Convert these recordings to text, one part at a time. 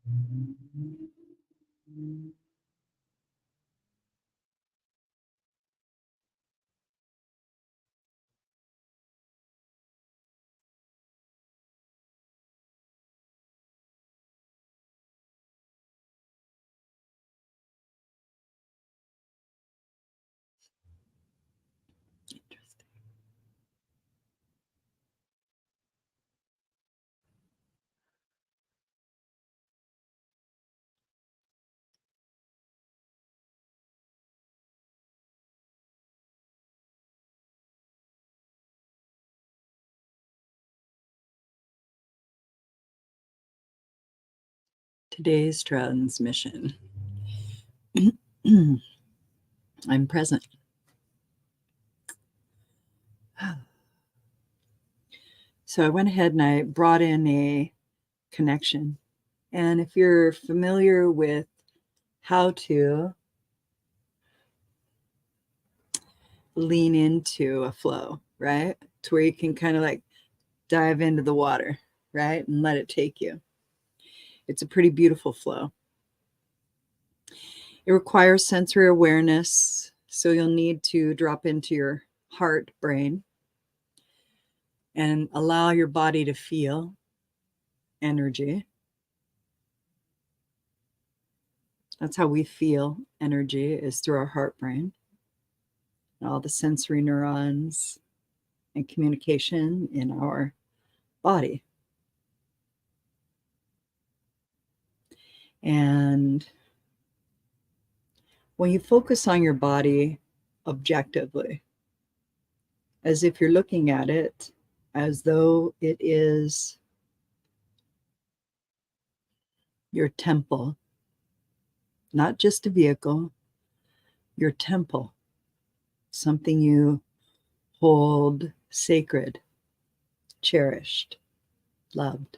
Interesting. Today's transmission. I'm present. So I went ahead and I brought in a connection. And if you're familiar with how to lean into a flow, right? To where you can kind of like dive into the water, right? And let it take you. It's a pretty beautiful flow. It requires sensory awareness. So you'll need to drop into your heart, brain, and allow your body to feel energy. That's how we feel energy, is through our heart, brain, and all the sensory neurons and communication in our body. And when you focus on your body objectively, as if you're looking at it as though it is your temple, not just a vehicle, your temple, something you hold sacred, cherished, loved.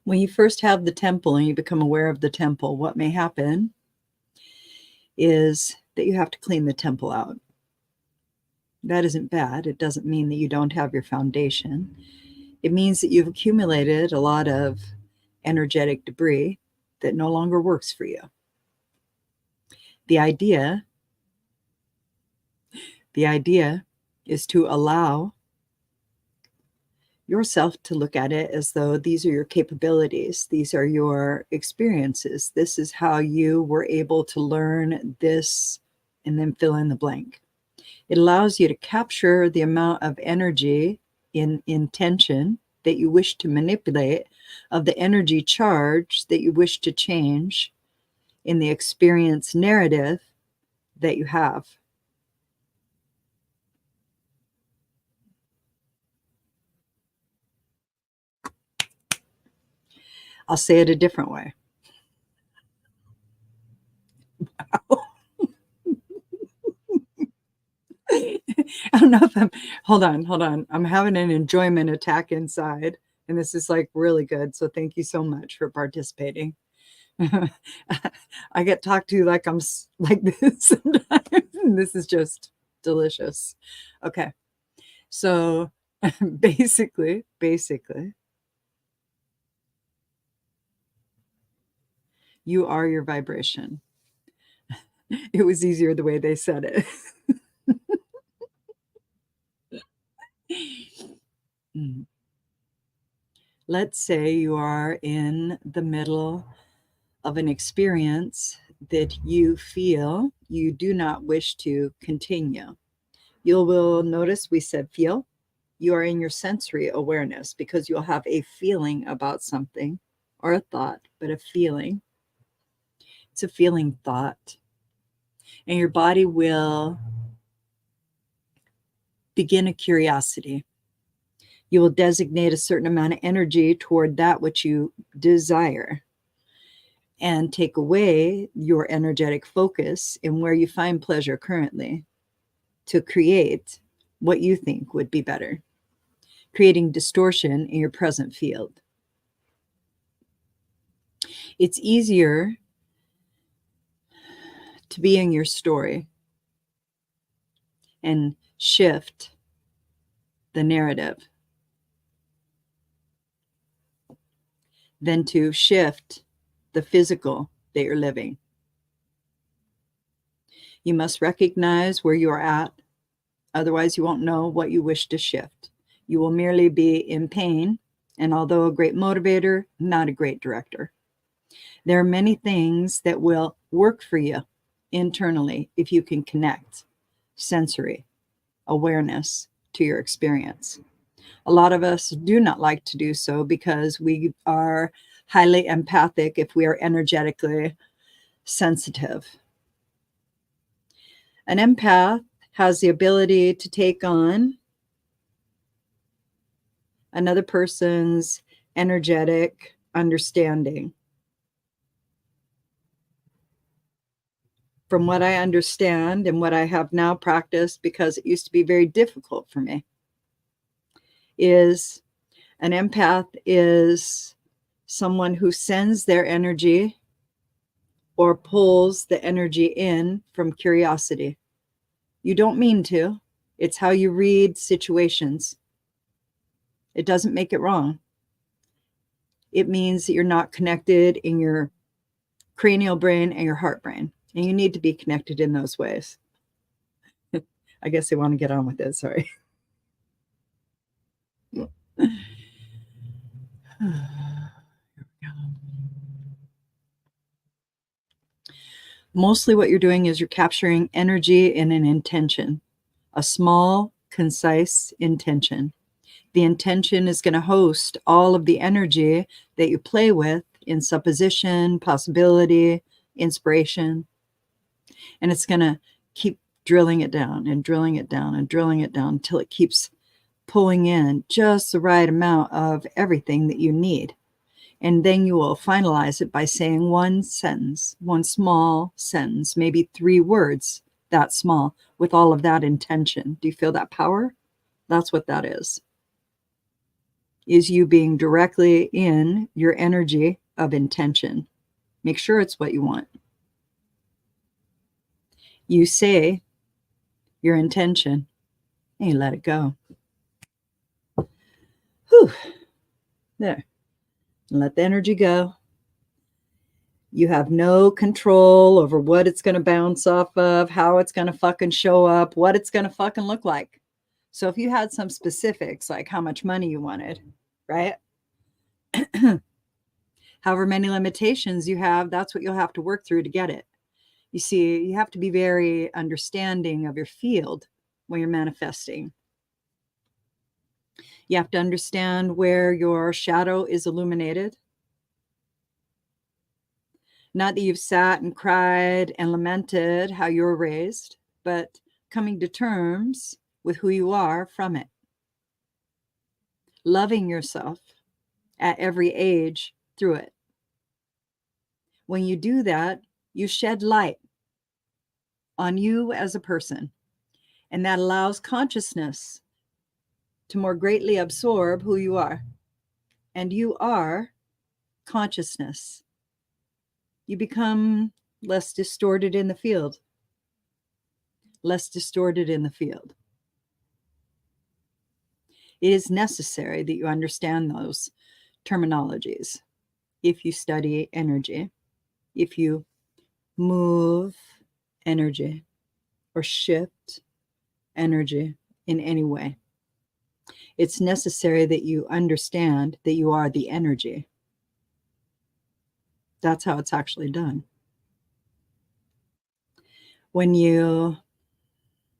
When you first have the temple and you become aware of the temple, what may happen is that you have to clean the temple out. That isn't bad. It doesn't mean that you don't have your foundation. It means that you've accumulated a lot of energetic debris that no longer works for you. The idea is to allow yourself to look at it as though these are your capabilities, these are your experiences, this is how you were able to learn this, and then fill in the blank. It allows you to capture the amount of energy in intention that you wish to manipulate, of the energy charge that you wish to change in the experience narrative that you have. I'll say it a different way. I don't know if hold on. I'm having an enjoyment attack inside, and this is like really good. So thank you so much for participating. I get talked to like I'm like this sometimes. This is just delicious. Okay. So basically, you are your vibration. It was easier the way they said it. Let's say you are in the middle of an experience that you feel you do not wish to continue. You will notice we said feel. You are in your sensory awareness because you'll have a feeling about something, or a thought, but a feeling. It's a feeling thought. And your body will begin a curiosity. You will designate a certain amount of energy toward that which you desire, and take away your energetic focus in where you find pleasure currently to create what you think would be better, creating distortion in your present field. It's easier to be in your story and shift the narrative than to shift the physical that you're living. You must recognize where you are at. Otherwise, you won't know what you wish to shift. You will merely be in pain, and although a great motivator, not a great director. There are many things that will work for you internally if you can connect sensory awareness to your experience. A lot of us do not like to do so because we are highly empathic if we are energetically sensitive. An empath has the ability to take on another person's energetic understanding. From what I understand and what I have now practiced, because it used to be very difficult for me, is an empath is someone who sends their energy or pulls the energy in from curiosity. You don't mean to. It's how you read situations. It doesn't make it wrong. It means that you're not connected in your cranial brain and your heart brain. And you need to be connected in those ways. I guess they want to get on with it. Sorry. Mostly what you're doing is you're capturing energy in an intention, a small, concise intention. The intention is going to host all of the energy that you play with in supposition, possibility, inspiration. And it's going to keep drilling it down and drilling it down and drilling it down until it keeps pulling in just the right amount of everything that you need. And then you will finalize it by saying one sentence, one small sentence, maybe 3 words that small with all of that intention. Do you feel that power? That's what that is you being directly in your energy of intention. Make sure it's what you want. You say your intention and you let it go. Whew. There. Let the energy go. You have no control over what it's going to bounce off of, how it's going to fucking show up, what it's going to fucking look like. So if you had some specifics, like how much money you wanted, right? However many limitations you have, that's what you'll have to work through to get it. You see, you have to be very understanding of your field when you're manifesting. You have to understand where your shadow is illuminated. Not that you've sat and cried and lamented how you were raised, but coming to terms with who you are from it. Loving yourself at every age through it. When you do that, you shed light on you as a person, and that allows consciousness to more greatly absorb who you are. And you are consciousness. You become less distorted in the field. Less distorted in the field. It is necessary that you understand those terminologies if you study energy, if you move energy or shift energy in any way. It's necessary that you understand that you are the energy. That's how it's actually done. When you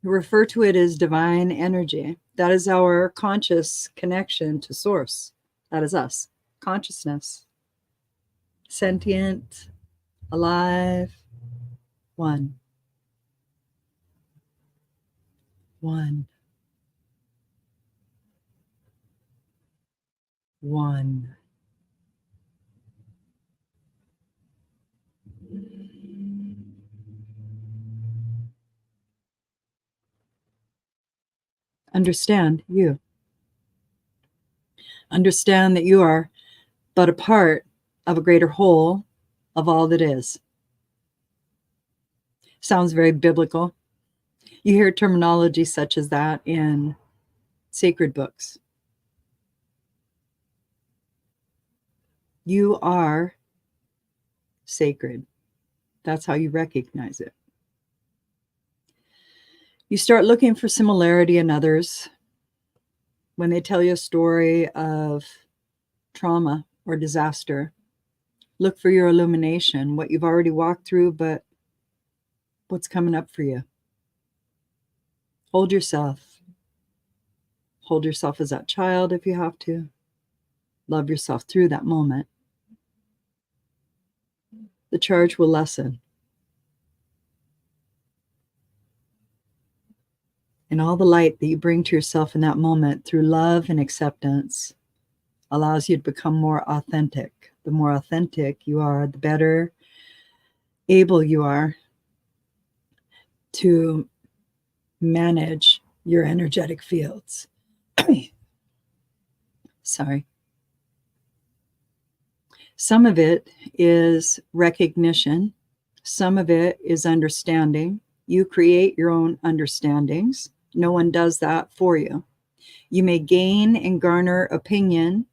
refer to it as divine energy, that is our conscious connection to source. That is us. Consciousness. Sentient, alive, one. One. One. Understand you. Understand that you are but a part of a greater whole of all that is. Sounds very biblical. You hear terminology such as that in sacred books. You are sacred. That's how you recognize it. You start looking for similarity in others. When they tell you a story of trauma or disaster, look for your illumination, what you've already walked through, but what's coming up for you. Hold yourself. Hold yourself as that child if you have to. Love yourself through that moment. The charge will lessen. And all the light that you bring to yourself in that moment through love and acceptance allows you to become more authentic. The more authentic you are, the better able you are to manage your energetic fields. Sorry. Some of it is recognition. Some of it is understanding. You create your own understandings. No one does that for you. You may gain and garner opinion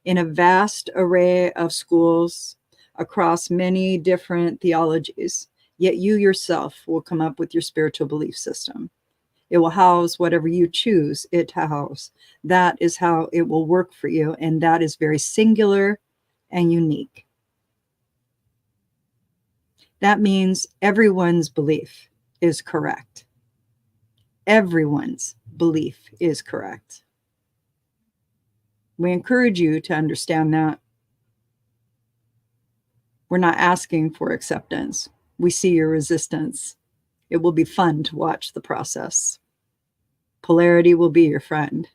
in a vast array of schools across many different theologies, yet you yourself will come up with your spiritual belief system. It will house whatever you choose it to house. That is how it will work for you, and that is very singular and unique. That means everyone's belief is correct. Everyone's belief is correct. We encourage you to understand that. We're not asking for acceptance. We see your resistance. It will be fun to watch the process. Polarity will be your friend.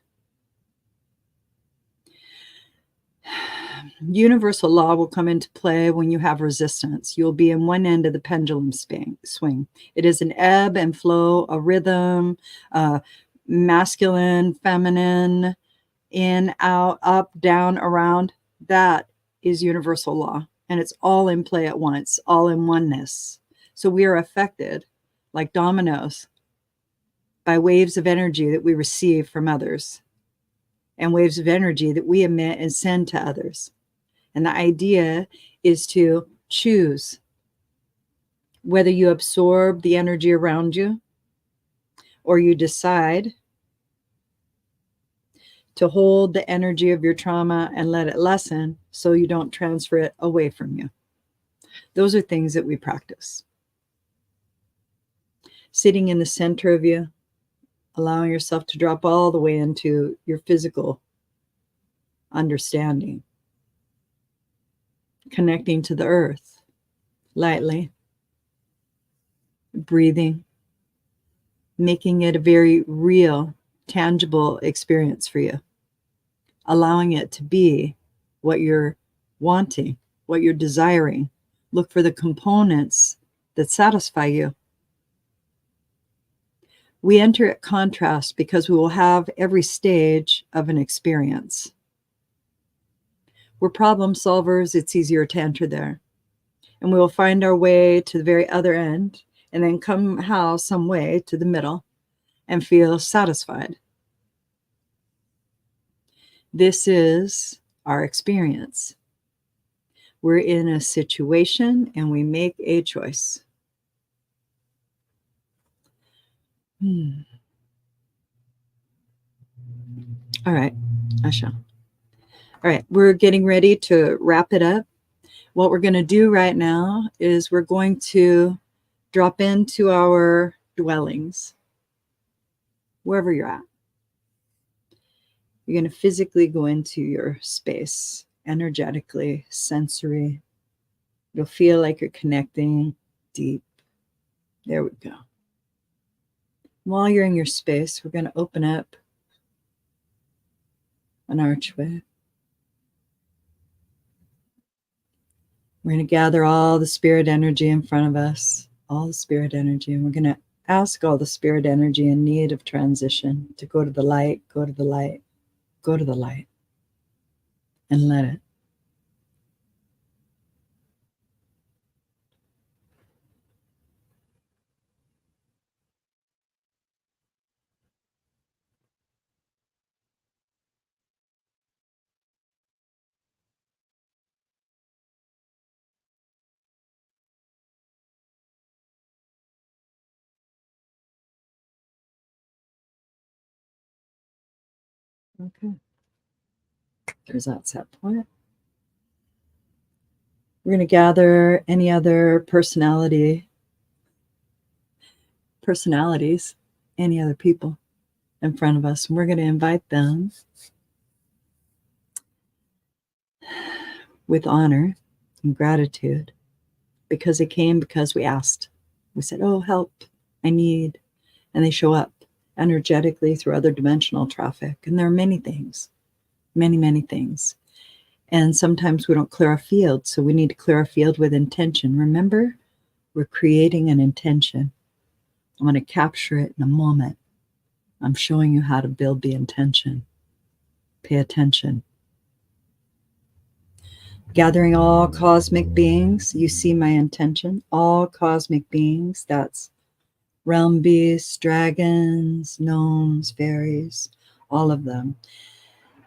Universal law will come into play when you have resistance. You'll be in one end of the pendulum swing. It is an ebb and flow, a rhythm, masculine, feminine, in, out, up, down, around. That is universal law. And it's all in play at once, all in oneness. So we are affected like dominoes by waves of energy that we receive from others and waves of energy that we emit and send to others. And the idea is to choose whether you absorb the energy around you or you decide to hold the energy of your trauma and let it lessen so you don't transfer it away from you. Those are things that we practice. Sitting in the center of you, allowing yourself to drop all the way into your physical understanding. Connecting to the earth lightly, breathing, making it a very real, tangible experience for you, allowing it to be what you're wanting, what you're desiring. Look for the components that satisfy you. We enter at contrast because we will have every stage of an experience. We're problem solvers, it's easier to enter there. And we will find our way to the very other end and then somehow, some way to the middle and feel satisfied. This is our experience. We're in a situation and we make a choice. All right, I shall. All right, we're getting ready to wrap it up. What we're going to do right now is we're going to drop into our dwellings, wherever you're at. You're going to physically go into your space, energetically, sensory. You'll feel like you're connecting deep. There we go. While you're in your space, we're going to open up an archway. We're going to gather all the spirit energy in front of us, all the spirit energy, and we're going to ask all the spirit energy in need of transition to go to the light, go to the light, go to the light, and let it. Okay. There's that set point. We're going to gather any other personalities, any other people in front of us, and we're going to invite them with honor and gratitude, because they came because we asked. We said, oh, help, I need. And they show up energetically through other dimensional traffic. And there are many things, many, many things. And sometimes we don't clear our field. So we need to clear our field with intention. Remember, we're creating an intention. I'm going to capture it in a moment. I'm showing you how to build the intention. Pay attention. Gathering all cosmic beings. You see my intention. All cosmic beings. That's realm beasts, dragons, gnomes, fairies, all of them.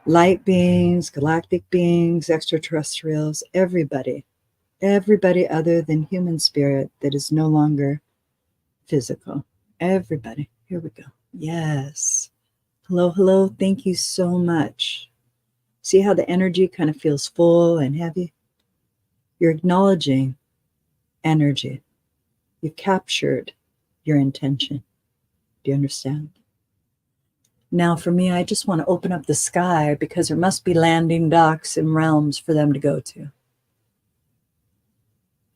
Light beings, galactic beings, extraterrestrials, everybody other than human spirit that is no longer physical. Everybody. Here we go. Yes. Hello, hello. Thank you so much. See how the energy kind of feels full and heavy? You're acknowledging energy. You captured your intention. Do you understand? Now for me, I just want to open up the sky, because there must be landing docks and realms for them to go to.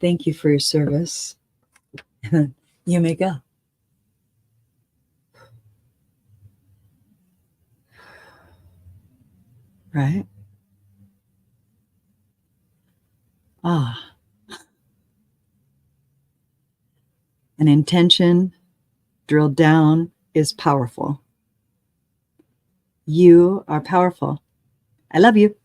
Thank you for your service. You may go. Right? Ah. An intention drilled down is powerful. You are powerful. I love you.